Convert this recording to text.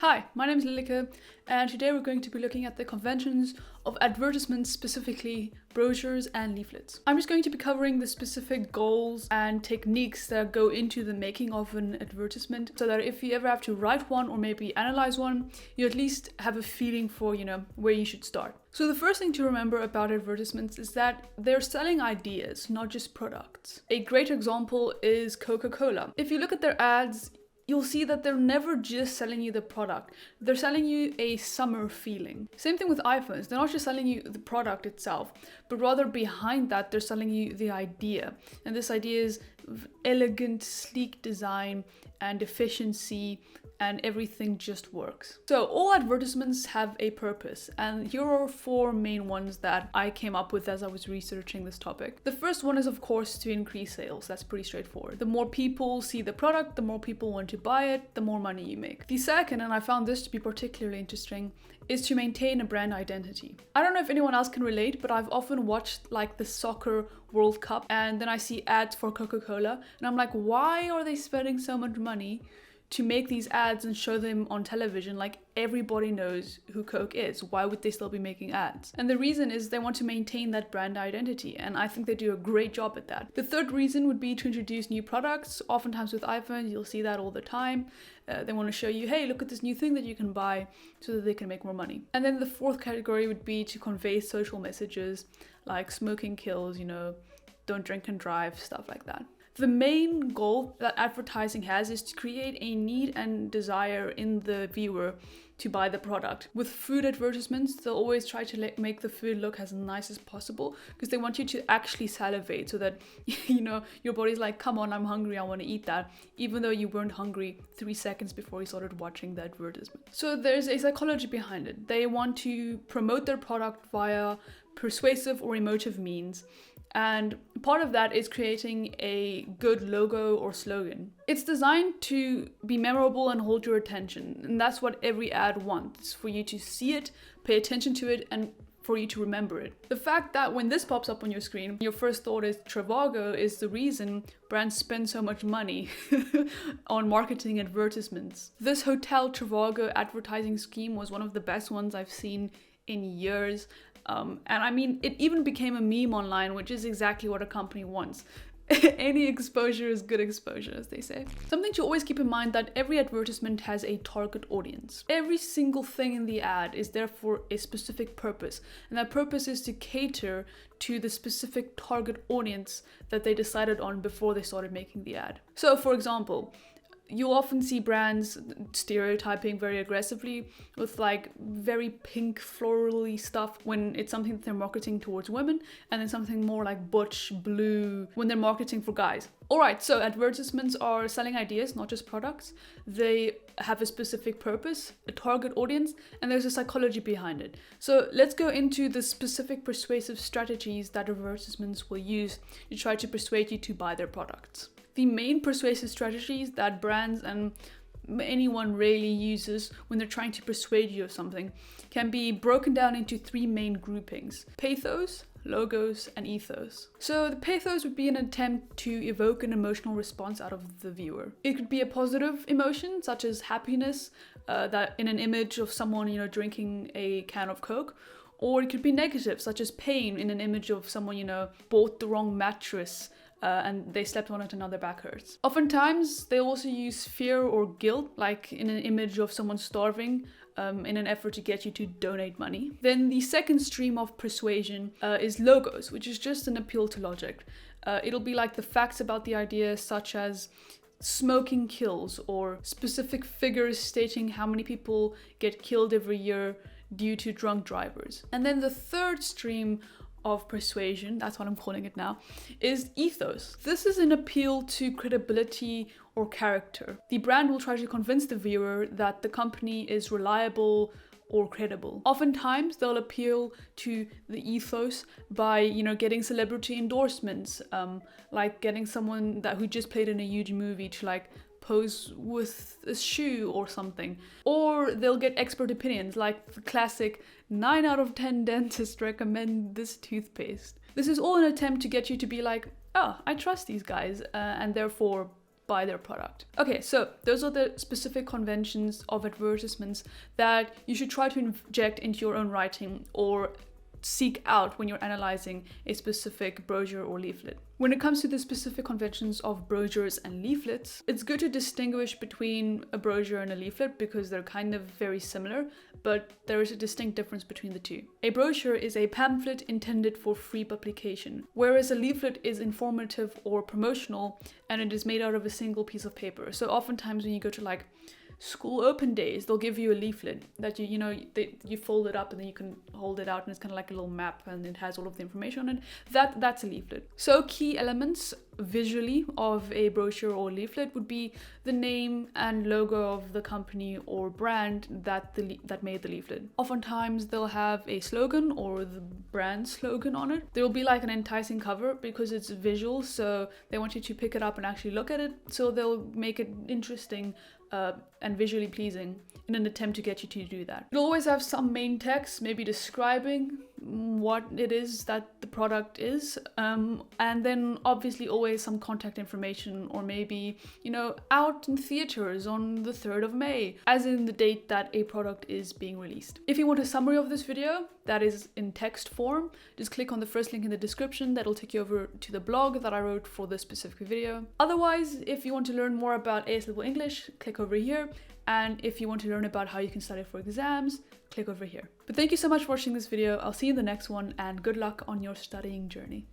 Hi, my name is Lilike, and today we're going to be looking at the conventions of advertisements, specifically brochures and leaflets. I'm just going to be covering the specific goals and techniques that go into the making of an advertisement, so that if you ever have to write one or maybe analyze one, you at least have a feeling for, where you should start. So the first thing to remember about advertisements is that they're selling ideas, not just products. A great example is Coca-Cola. If you look at their ads, you'll see that they're never just selling you the product. They're selling you a summer feeling. Same thing with iPhones. They're not just selling you the product itself, but rather behind that, they're selling you the idea. And this idea is elegant, sleek design and efficiency, and everything just works. So all advertisements have a purpose, and here are 4 main ones that I came up with as I was researching this topic. The first one is, of course, to increase sales. That's pretty straightforward. The more people see the product, the more people want to buy it, the more money you make. The second, and I found this to be particularly interesting, is to maintain a brand identity. I don't know if anyone else can relate, but I've often watched like the soccer World Cup, and then I see ads for Coca-Cola, and I'm like, why are they spending so much money to make these ads and show them on television? Like, everybody knows who Coke is. Why would they still be making ads? And the reason is they want to maintain that brand identity, and I think they do a great job at that. The third reason would be to introduce new products. Oftentimes with iPhones, you'll see that all the time. They want to show you, hey, look at this new thing that you can buy, so that they can make more money. And then the fourth category would be to convey social messages like smoking kills, don't drink and drive, stuff like that. The main goal that advertising has is to create a need and desire in the viewer to buy the product. With food advertisements, they'll always try to make the food look as nice as possible, because they want you to actually salivate, so that your body's like, come on, I'm hungry, I want to eat that, even though you weren't hungry 3 seconds before you started watching the advertisement. So there's a psychology behind it. They want to promote their product via persuasive or emotive means. And part of that is creating a good logo or slogan. It's designed to be memorable and hold your attention. And that's what every ad wants, for you to see it, pay attention to it, and for you to remember it. The fact that when this pops up on your screen, your first thought is Trivago is the reason brands spend so much money on marketing advertisements. This Hotel Trivago advertising scheme was one of the best ones I've seen in years. And I mean, it even became a meme online, which is exactly what a company wants. Any exposure is good exposure, as they say. Something to always keep in mind that every advertisement has a target audience. Every single thing in the ad is there for a specific purpose, and that purpose is to cater to the specific target audience that they decided on before they started making the ad. So, for example, you'll often see brands stereotyping very aggressively with like very pink florally stuff when it's something that they're marketing towards women, and then something more like butch blue when they're marketing for guys. Alright, so advertisements are selling ideas, not just products. They have a specific purpose, a target audience, and there's a psychology behind it. So let's go into the specific persuasive strategies that advertisements will use to try to persuade you to buy their products. The main persuasive strategies that brands and anyone really uses when they're trying to persuade you of something can be broken down into 3 main groupings: pathos, logos, and ethos. So the pathos would be an attempt to evoke an emotional response out of the viewer. It could be a positive emotion, such as happiness, that in an image of someone, drinking a can of Coke. Or it could be negative, such as pain in an image of someone, bought the wrong mattress and they slept on it and now their back hurts. Oftentimes, they also use fear or guilt, like in an image of someone starving, in an effort to get you to donate money. Then the second stream of persuasion is logos, which is just an appeal to logic. It'll be like the facts about the idea, such as smoking kills, or specific figures stating how many people get killed every year due to drunk drivers. And then the third stream of persuasion, that's what I'm calling it now, is ethos. This is an appeal to credibility or character. The brand will try to convince the viewer that the company is reliable or credible. Oftentimes, they'll appeal to the ethos by, getting celebrity endorsements, like getting someone who just played in a huge movie to like pose with a shoe or something. Or they'll get expert opinions, like the classic 9 out of 10 dentists recommend this toothpaste. This is all an attempt to get you to be like, oh, I trust these guys, and therefore buy their product. Okay, so those are the specific conventions of advertisements that you should try to inject into your own writing or seek out when you're analyzing a specific brochure or leaflet. When it comes to the specific conventions of brochures and leaflets, it's good to distinguish between a brochure and a leaflet because they're kind of very similar, but there is a distinct difference between the two. A brochure is a pamphlet intended for free publication, whereas a leaflet is informative or promotional and it is made out of a single piece of paper. So oftentimes when you go to like school open days, they'll give you a leaflet that you fold it up and then you can hold it out, and it's kind of like a little map and it has all of the information on it. That's a leaflet. So key elements visually of a brochure or leaflet would be the name and logo of the company or brand that made the leaflet. Oftentimes they'll have a slogan or the brand slogan on it. There will be like an enticing cover because it's visual, so they want you to pick it up and actually look at it, so they'll make it interesting and visually pleasing in an attempt to get you to do that. It'll always have some main text, maybe describing what it is that the product is, and then obviously always some contact information, or maybe, out in theaters on the 3rd of May, as in the date that a product is being released. If you want a summary of this video that is in text form, just click on the first link in the description. That'll take you over to the blog that I wrote for this specific video. Otherwise, if you want to learn more about AS Level English, click over here. And if you want to learn about how you can study for exams, click over here. But thank you so much for watching this video. I'll see you in the next one, and good luck on your studying journey.